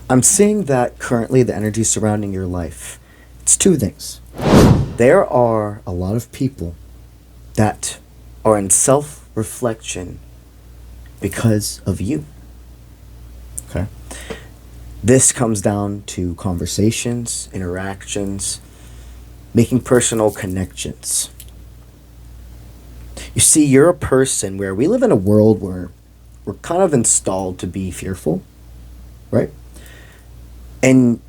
I'm seeing that currently the energy surrounding your life, it's two things. There are a lot of people that are in self-reflection because of you. Okay? This comes down to conversations, interactions, making personal connections. You see, you're a person where we live in a world where we're kind of installed to be fearful, right? And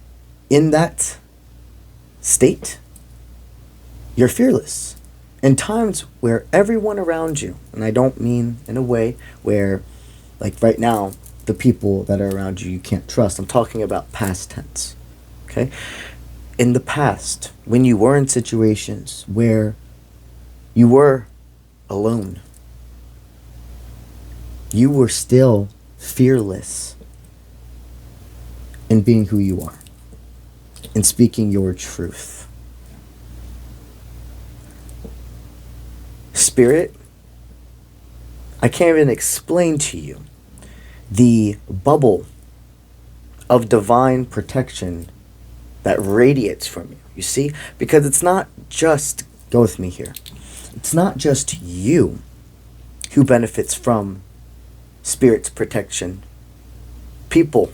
in that state, you're fearless. In times where everyone around you, and I don't mean in a way where, like right now, the people that are around you can't trust. I'm talking about past tense, okay? In the past, when you were in situations where you were alone, you were still fearless in being who you are, in speaking your truth. Spirit, I can't even explain to you the bubble of divine protection that radiates from you. You see? Because it's not just, go with me here, it's not just you who benefits from Spirit's protection. People,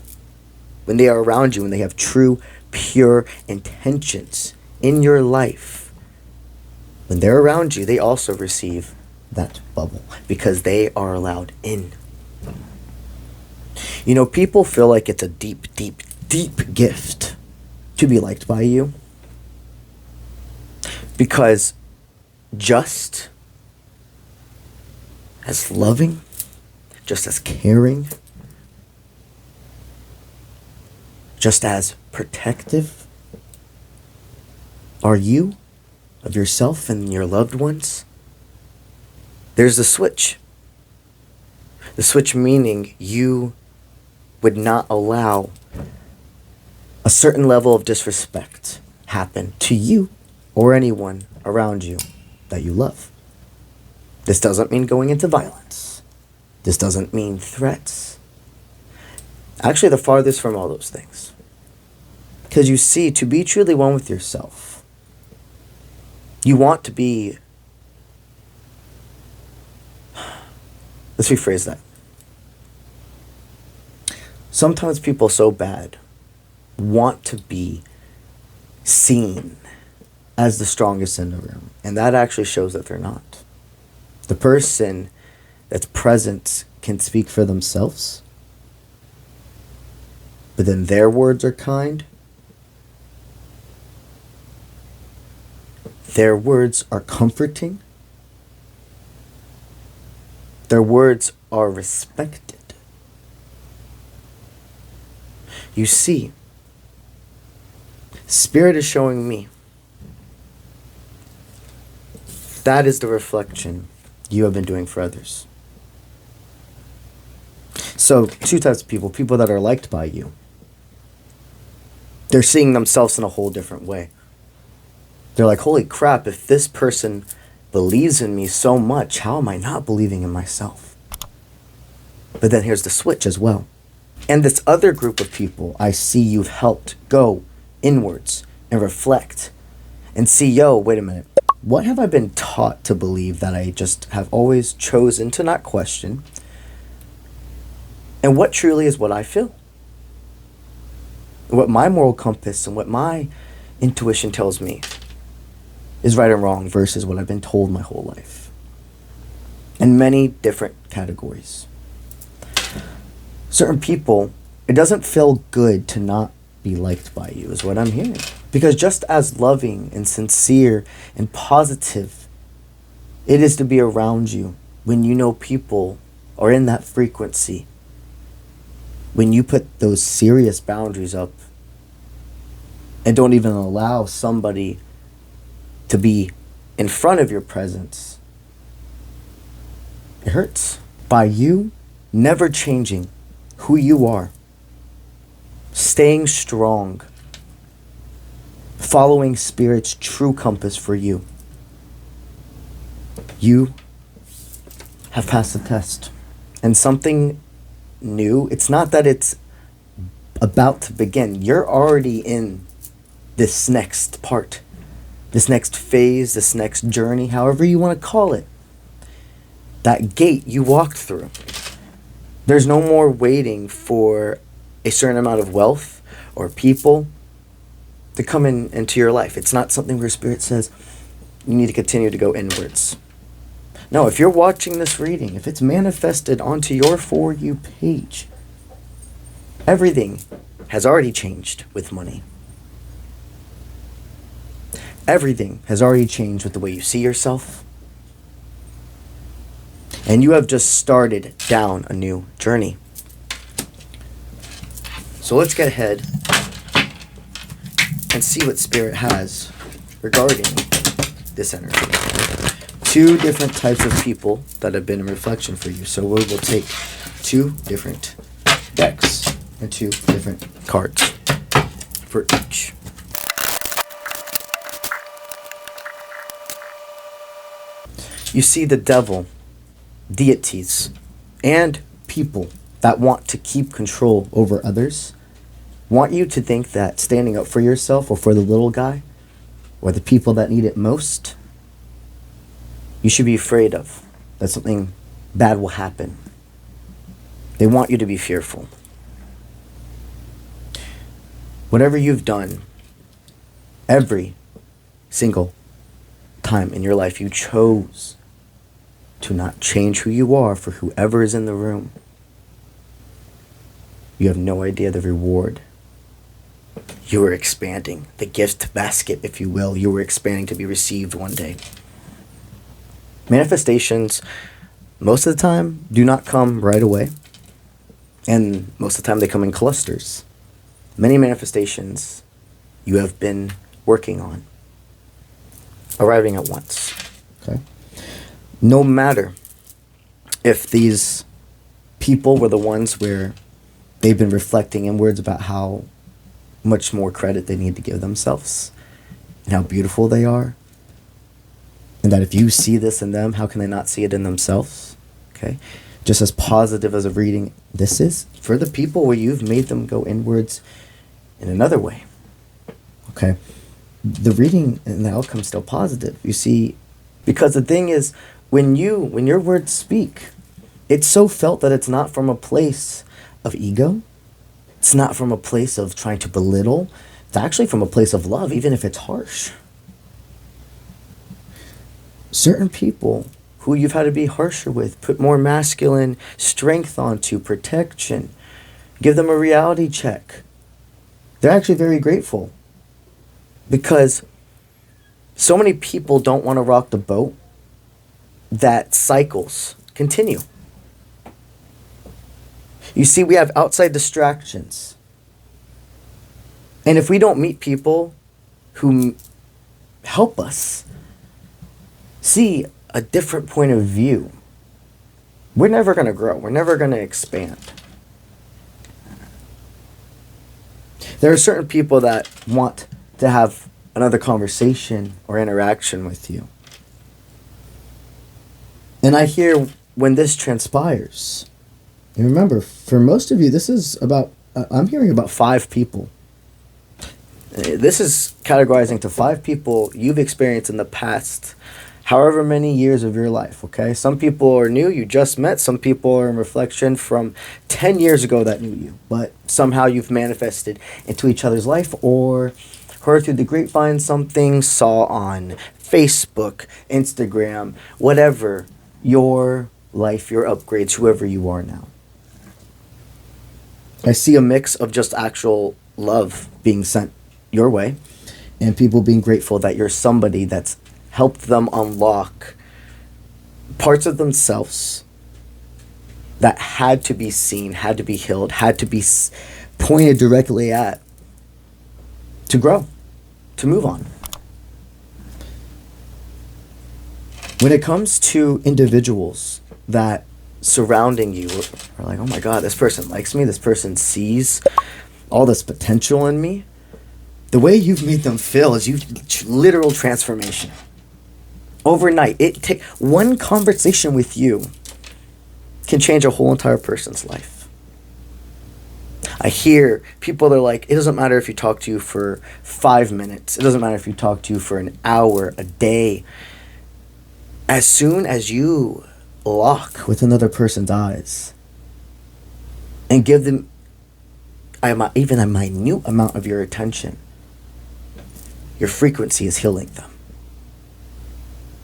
when they are around you, when they have true, pure intentions in your life, when they're around you, they also receive that bubble because they are allowed in. You know, people feel like it's a deep, deep, deep gift to be liked by you because just as loving, just as caring, just as protective are you of yourself and your loved ones. There's the switch. The switch meaning you would not allow a certain level of disrespect happen to you or anyone around you that you love. This doesn't mean going into violence. This doesn't mean threats. Actually, the farthest from all those things. Because you see, to be truly one with yourself, you want to be, let's rephrase that. Sometimes people so bad want to be seen as the strongest in the room. And that actually shows that they're not. The person that's present can speak for themselves, but then their words are kind. Their words are comforting. Their words are respected. You see, Spirit is showing me that is the reflection you have been doing for others. So, two types of people. People that are liked by you. They're seeing themselves in a whole different way. They're like, holy crap, if this person believes in me so much, how am I not believing in myself? But then here's the switch as well. And this other group of people, I see you've helped go inwards and reflect and see, yo, wait a minute. What have I been taught to believe that I just have always chosen to not question? And what truly is what I feel? What my moral compass and what my intuition tells me is right and wrong versus what I've been told my whole life. In many different categories. Certain people, it doesn't feel good to not be liked by you, is what I'm hearing. Because just as loving and sincere and positive it is to be around you when you know people are in that frequency, when you put those serious boundaries up and don't even allow somebody to be in front of your presence, it hurts. By you never changing who you are, staying strong, following Spirit's true compass for you, you have passed the test. And something new, it's not that it's about to begin. You're already in this next part, this next phase, this next journey, however you want to call it. That gate you walked through. There's no more waiting for a certain amount of wealth or people to come into your life. It's not something where Spirit says you need to continue to go inwards. No, if you're watching this reading, if it's manifested onto your For You page, everything has already changed with money. Everything has already changed with the way you see yourself. And you have just started down a new journey. So let's get ahead and see what Spirit has regarding this energy. 2 different types of people that have been in reflection for you. So we will take 2 different decks and 2 different cards for each. You see the devil, deities, and people that want to keep control over others, want you to think that standing up for yourself or for the little guy or the people that need it most, you should be afraid of, that something bad will happen. They want you to be fearful. Whatever you've done, every single time in your life you chose to not change who you are for whoever is in the room, you have no idea the reward. You were expanding the gift basket, if you will. You were expanding to be received one day. Manifestations, most of the time, do not come right away. And most of the time, they come in clusters. Many manifestations you have been working on, arriving at once. Okay. No matter if these people were the ones where they've been reflecting inwards about how much more credit they need to give themselves and how beautiful they are, and that if you see this in them, how can they not see it in themselves? Okay. Just as positive as a reading this is, for the people where you've made them go inwards in another way. Okay. The reading and the outcome is still positive. You see, because the thing is, when your words speak, it's so felt that it's not from a place of ego. It's not from a place of trying to belittle. It's actually from a place of love, even if it's harsh. Certain people who you've had to be harsher with, put more masculine strength onto, protection, give them a reality check. They're actually very grateful because so many people don't want to rock the boat that cycles continue. You see, we have outside distractions. And if we don't meet people who help us see a different point of view, we're never going to grow. We're never going to expand. There are certain people that want to have another conversation or interaction with you. And I hear when this transpires, and remember, for most of you, this is about, I'm hearing about 5 people. This is categorizing to 5 people you've experienced in the past, however many years of your life, okay? Some people are new, you just met. Some people are in reflection from 10 years ago that knew you, but somehow you've manifested into each other's life or heard through the grapevine something, saw on Facebook, Instagram, whatever, your life, your upgrades, whoever you are now. I see a mix of just actual love being sent your way and people being grateful that you're somebody that's helped them unlock parts of themselves that had to be seen, had to be healed, had to be pointed directly at to grow, to move on. When it comes to individuals that surrounding you are like, oh my God, this person likes me, this person sees all this potential in me, the way you've made them feel is literal transformation. Overnight, one conversation with you can change a whole entire person's life. I hear people that are like, it doesn't matter if you talk to you for 5 minutes. It doesn't matter if you talk to you for an hour, a day. As soon as you lock with another person's eyes and give them even a minute amount of your attention, your frequency is healing them.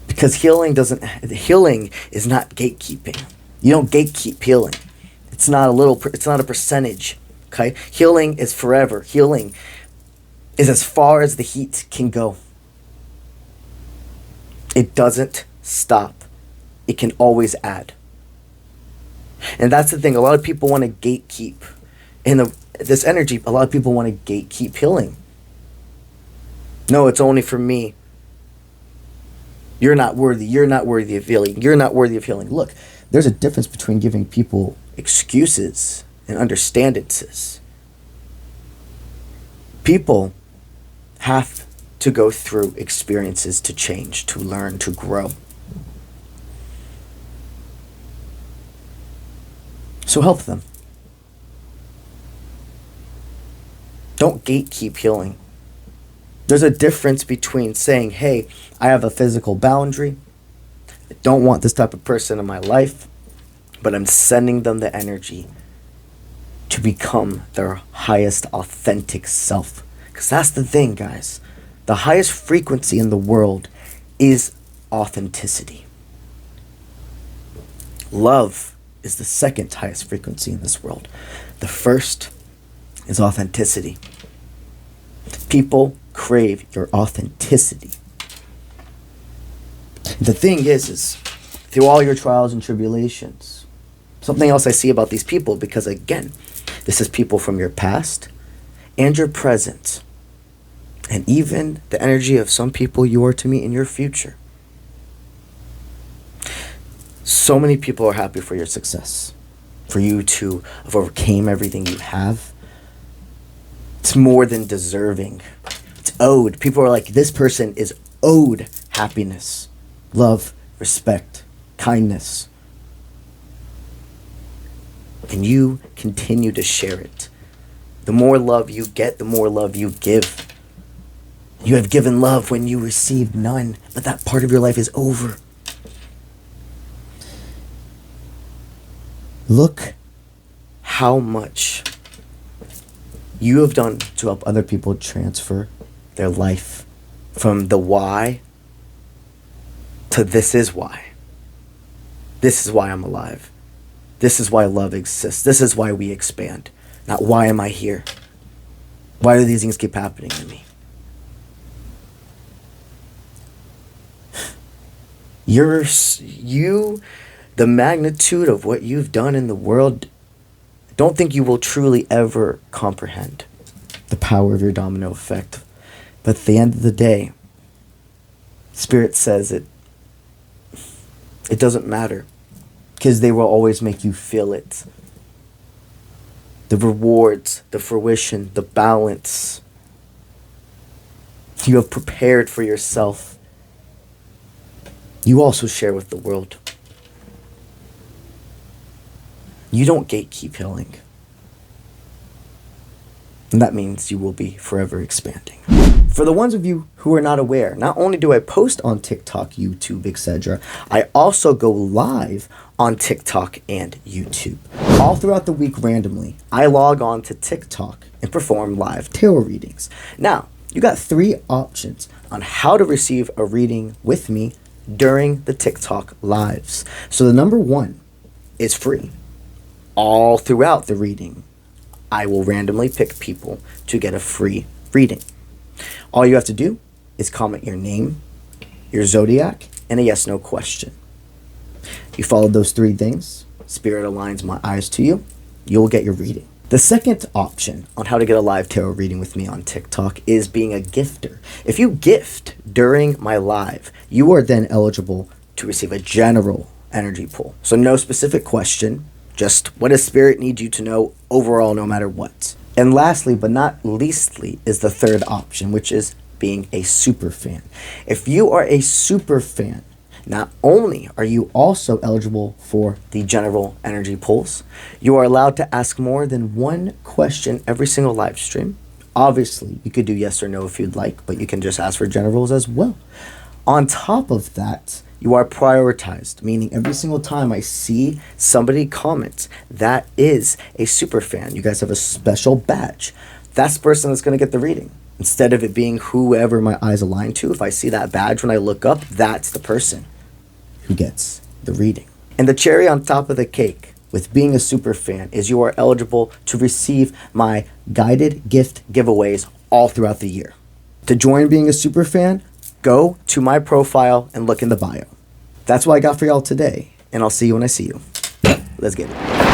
Because healing is not gatekeeping. You don't gatekeep healing. It's not a percentage. Okay? Healing is forever. Healing is as far as the heat can go. It doesn't stop. It can always add. And that's the thing. A lot of people want to gatekeep this energy. A lot of people want to gatekeep healing. No, it's only for me. You're not worthy. You're not worthy of healing. You're not worthy of healing. Look, there's a difference between giving people excuses and understandances. People have to go through experiences to change, to learn, to grow. So help them. Don't gatekeep healing. There's a difference between saying, hey, I have a physical boundary. I don't want this type of person in my life, but I'm sending them the energy to become their highest authentic self. Because that's the thing, guys. The highest frequency in the world is authenticity. Love is the second highest frequency in this world. The first is authenticity. People crave your authenticity. The thing is through all your trials and tribulations, something else I see about these people, because again, this is people from your past and your present, and even the energy of some people you are to meet in your future. So many people are happy for your success, for you to have overcame everything you have. It's more than deserving. It's owed. People are like, this person is owed happiness, love, respect, kindness. And you continue to share it. The more love you get, the more love you give. You have given love when you received none, but that part of your life is over. Look how much you have done to help other people transfer their life from the why to this is why. This is why I'm alive. This is why love exists. This is why we expand. Not why am I here? Why do these things keep happening to me? The magnitude of what you've done in the world, I don't think you will truly ever comprehend the power of your domino effect. But at the end of the day, Spirit says it doesn't matter, because they will always make you feel it. The rewards, the fruition, the balance you have prepared for yourself, you also share with the world. You don't gatekeep healing. And that means you will be forever expanding. For the ones of you who are not aware, not only do I post on TikTok, YouTube, etc., I also go live on TikTok and YouTube. All throughout the week randomly, I log on to TikTok and perform live tarot readings. Now, you got 3 options on how to receive a reading with me during the TikTok lives. So the number 1 is free. All throughout the reading, I will randomly pick people to get a free reading. All you have to do is comment your name, your zodiac, and a yes/no question. You follow those 3 things, Spirit aligns my eyes to you, you'll get your reading. The second option on how to get a live tarot reading with me on TikTok is being a gifter. If you gift during my live, you are then eligible to receive a general energy pull. So no specific question, just what does Spirit need you to know overall, no matter what. And lastly, but not leastly, is the third option, which is being a super fan. If you are a super fan, Not only are you also eligible for the general energy pulse, you are allowed to ask more than one question every single live stream. Obviously, you could do yes or no if you'd like, but you can just ask for generals as well. On top of that, you are prioritized, meaning every single time I see somebody comment that is a super fan, you guys have a special badge. That's the person that's going to get the reading. Instead of it being whoever my eyes align to, if I see that badge when I look up, that's the person who gets the reading. And the cherry on top of the cake with being a super fan is you are eligible to receive my guided gift giveaways all throughout the year. To join being a super fan, go to my profile and look in the bio. That's what I got for y'all today, and I'll see you when I see you. Let's get it.